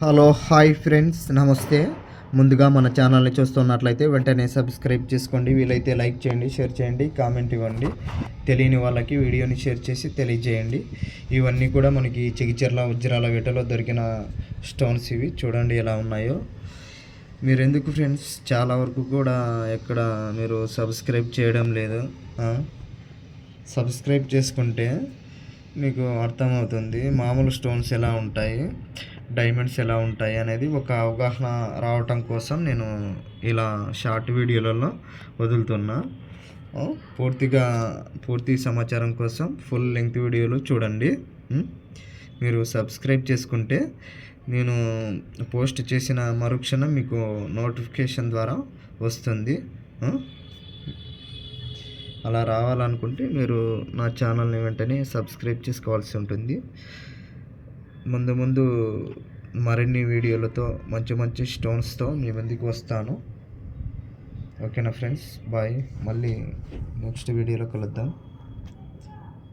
Hello hi friends నమస్తే. ముందుగా మన ఛానల్ని చూస్తున్నట్లయితే వెంటనే సబ్స్క్రైబ్ చేసుకోండి. వీలైతే లైక్ చేయండి, షేర్ చేయండి, కామెంట్ ఇవ్వండి. తెలియని వాళ్ళకి వీడియోని షేర్ చేసి తెలియజేయండి. ఇవన్నీ కూడా మనకి చిగిచెర్ల వజ్రాల వేటలో దొరికిన స్టోన్స్. ఇవి చూడండి ఎలా ఉన్నాయో. మీరు ఎందుకు ఫ్రెండ్స్ చాలా వరకు కూడా ఎక్కడ మీరు సబ్స్క్రైబ్ చేయడం లేదు. సబ్స్క్రైబ్ చేసుకుంటే మీకు అర్థమవుతుంది మామూలు స్టోన్స్ ఎలా ఉంటాయి, డైమండ్స్ ఎలా ఉంటాయి అనేది ఒక అవగాహన రావటం కోసం నేను ఇలా షార్ట్ వీడియోలలో వదులుతున్నా. పూర్తి సమాచారం కోసం ఫుల్ లెంగ్త్ వీడియోలు చూడండి. మీరు సబ్స్క్రైబ్ చేసుకుంటే నేను పోస్ట్ చేసిన మరుక్షణం మీకు నోటిఫికేషన్ ద్వారా వస్తుంది. అలా రావాలనుకుంటే మీరు నా ఛానల్ని వెంటనే సబ్స్క్రైబ్ చేసుకోవాల్సి ఉంటుంది. ముందు మరిన్ని వీడియోలతో మంచి స్టోన్స్తో మీ ముందుకు వస్తాను. ఓకేనా ఫ్రెండ్స్, బాయ్. మళ్ళీ నెక్స్ట్ వీడియోలో కలుద్దాం.